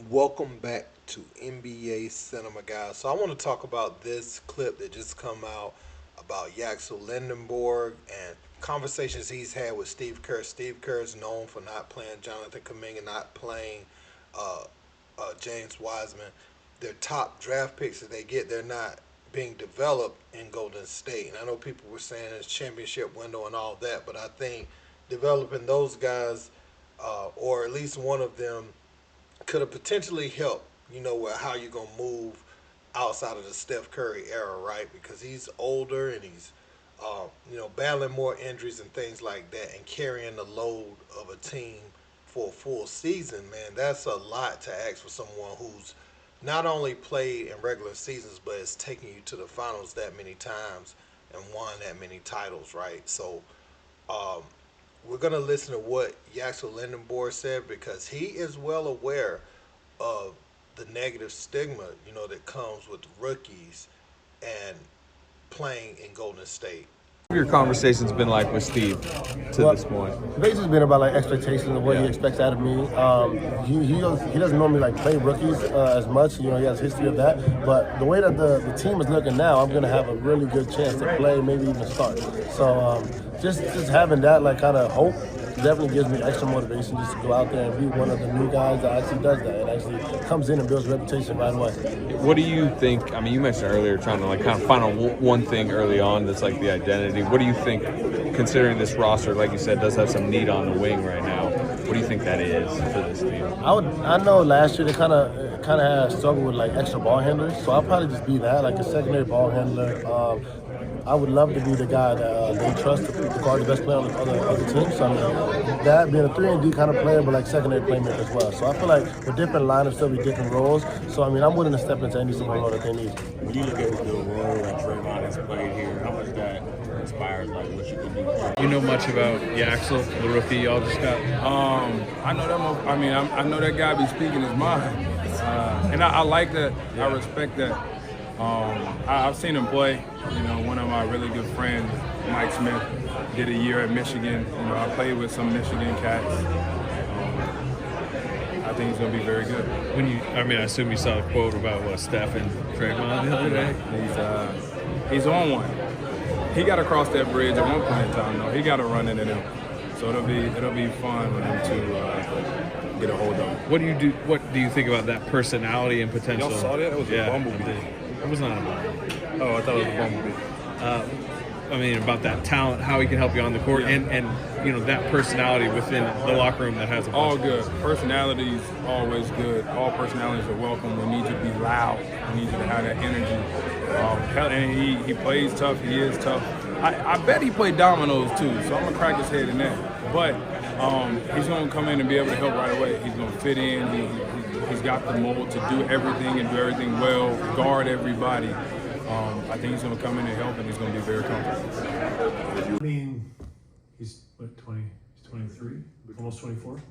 Welcome back to NBA Cinema, guys. So I want to talk about this clip that just come out about Yaxel Lendeborg and conversations he's had with Steve Kerr. Steve Kerr is known for not playing Jonathan Kuminga, not playing uh, James Wiseman. Their top draft picks that they get, they're not being developed in Golden State. And I know people were saying it's championship window and all that, but I think developing those guys, or at least one of them, could have potentially helped, with how you're going to move outside of the Steph Curry era, right? Because he's older and he's, battling more injuries and things like that and carrying the load of a team for a full season, man, that's a lot to ask for someone who's not only played in regular seasons, but has taken you to the finals that many times and won that many titles, right? So, um, we're going to listen to what Yaxel Lendeborg said because he is well aware of the negative stigma, that comes with rookies and playing in Golden State. Your conversation's been like with Steve to Well, this point? basically been about like expectations of what he expects out of me. He doesn't normally like play rookies as much. He has a history of that. But the way that the team is looking now, I'm gonna have a really good chance to play, maybe even start. So just having that like kind of hope definitely gives me extra motivation just to go out there and be one of the new guys that actually does that and actually comes in and builds a reputation right away. What do you think? I mean, you mentioned earlier trying to like kind of find one thing early on that's like the identity. What do you think, considering this roster, like you said, does have some need on the wing right now? What do you think that is for this team? I know last year they kind of had struggled with like extra ball handlers, so I'll probably just be that, like a secondary ball handler. I would love to be the guy that they trust to guard the best player on the other team. So I mean, that being a 3-and-D kind of player, but like secondary playmaker as well. So I feel like with different lineups, there'll be different roles. So I mean, I'm willing to step into any single role that they need. When you look at the role that Draymond has played here, how much that inspires like what you can do? You know much about Yaxel, the rookie y'all just got? I know that. I know that guy be speaking his mind, and I like that. I respect that. I've seen him play. One of my really good friends, Mike Smith, did a year at Michigan. I played with some Michigan cats. I think he's going to be very good. I assume you saw the quote about what Steph and Draymond the other day. He's on one. He got to cross that bridge at one point in time, though. He got to run into them. So it'll be fun for him to get a hold of him. What do you think about that personality and potential? Y'all saw that? It was a bumblebee. It was not a bumblebee. Oh, I thought it was a bumblebee. About that talent, how he can help you on the court, and that personality within the locker room that has a all good. Personality's always good. All personalities are welcome. We need you to be loud. We need you to have that energy. And he plays tough. He is tough. I bet he played dominoes too, so I'm gonna crack his head in that. But he's gonna come in and be able to help right away. He's gonna fit in. He's got the mold to do everything and do everything well, guard everybody. I think he's going to come in and help, and he's going to be very comfortable. I mean, he's what, 20? He's 23, almost 24.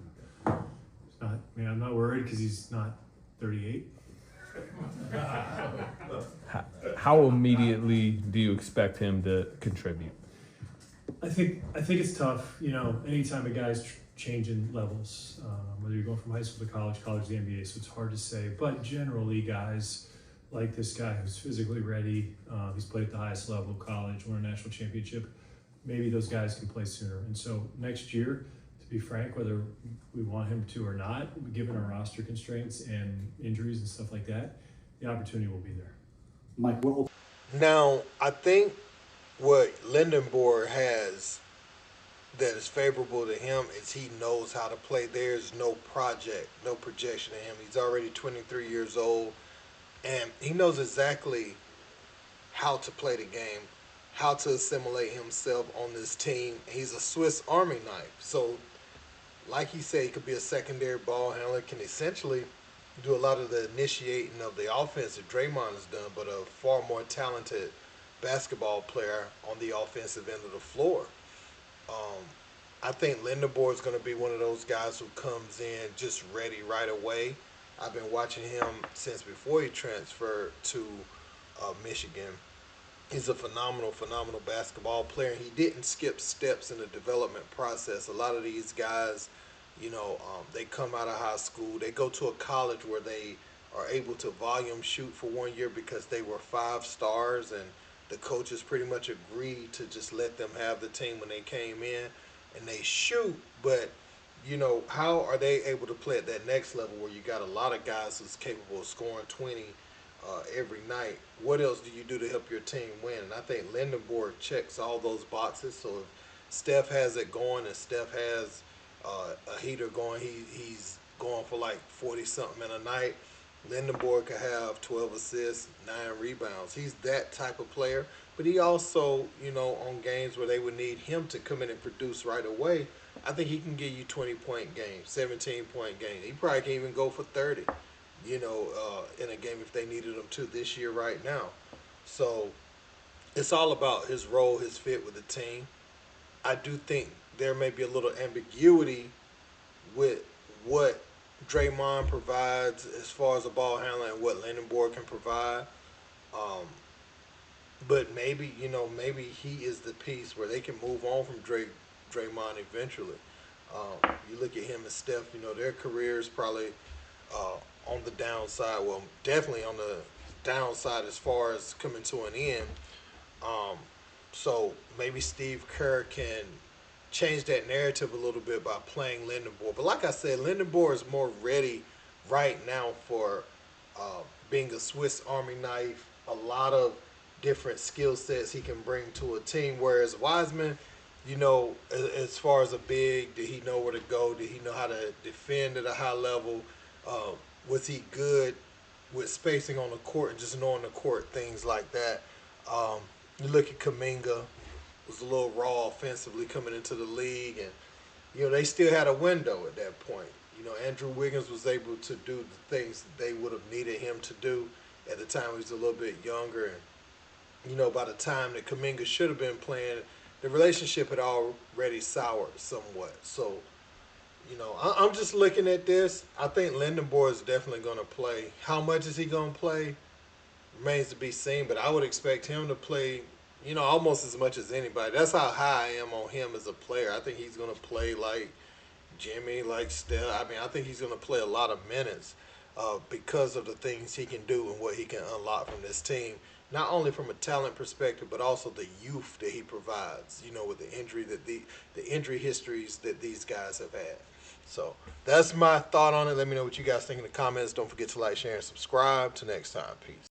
I'm not worried because he's not 38. How immediately do you expect him to contribute? I think it's tough. Anytime a guy's changing levels, whether you're going from high school to college to the NBA, so it's hard to say. But generally, guys like this guy who's physically ready, he's played at the highest level of college, won a national championship, maybe those guys can play sooner. And so next year, to be frank, whether we want him to or not, given our roster constraints and injuries and stuff like that, the opportunity will be there. Mike, Now, I think what Lindenborg has that is favorable to him is he knows how to play. There's no projection in him. He's already 23 years old. And he knows exactly how to play the game, how to assimilate himself on this team. He's a Swiss Army knife. So, like he said, he could be a secondary ball handler, can essentially do a lot of the initiating of the offense that Draymond has done, but a far more talented basketball player on the offensive end of the floor. I think Lindenborg is going to be one of those guys who comes in just ready right away. I've been watching him since before he transferred to Michigan. He's a phenomenal basketball player. He didn't skip steps in the development process. A lot of these guys They come out of high school, they go to a college where they are able to volume shoot for 1 year because they were 5 stars, and the coaches pretty much agreed to just let them have the team when they came in, and they shoot. But how are they able to play at that next level where you got a lot of guys who's capable of scoring 20 every night? What else do you do to help your team win? And I think Lindenborg checks all those boxes. So if Steph has it going and Steph has a heater going, he's going for like 40 something in a night. Lindenborg could have 12 assists, 9 rebounds. He's that type of player. But he also, on games where they would need him to come in and produce right away, I think he can give you 20-point games, 17-point games. He probably can even go for 30, in a game if they needed him to this year right now. So it's all about his role, his fit with the team. I do think there may be a little ambiguity with what Draymond provides as far as the ball handling and what Lindenborg can provide. Um, but maybe he is the piece where they can move on from Draymond eventually. You look at him and Steph, their careers probably on the downside. Well, definitely on the downside as far as coming to an end. Um, so maybe Steve Kerr can change that narrative a little bit by playing Lindenborg. But like I said, Lindenborg is more ready right now for being a Swiss Army knife. A lot of different skill sets he can bring to a team. Whereas Wiseman, as far as a big, did he know where to go? Did he know how to defend at a high level? Uh, was he good with spacing on the court and just knowing the court, things like that? Um, you look at Kuminga, was a little raw offensively coming into the league, and they still had a window at that point. Andrew Wiggins was able to do the things that they would have needed him to do at the time he was a little bit younger, and by the time that Kuminga should have been playing, the relationship had already soured somewhat. So, I'm just looking at this. I think Lindenborg is definitely going to play. How much is he going to play remains to be seen, but I would expect him to play, almost as much as anybody. That's how high I am on him as a player. I think he's going to play like Jimmy, like Steph. I mean, I think he's going to play a lot of minutes because of the things he can do and what he can unlock from this team. Not only from a talent perspective, but also the youth that he provides. With the injury the injury histories that these guys have had. So that's my thought on it. Let me know what you guys think in the comments. Don't forget to like, share, and subscribe. Till next time, peace.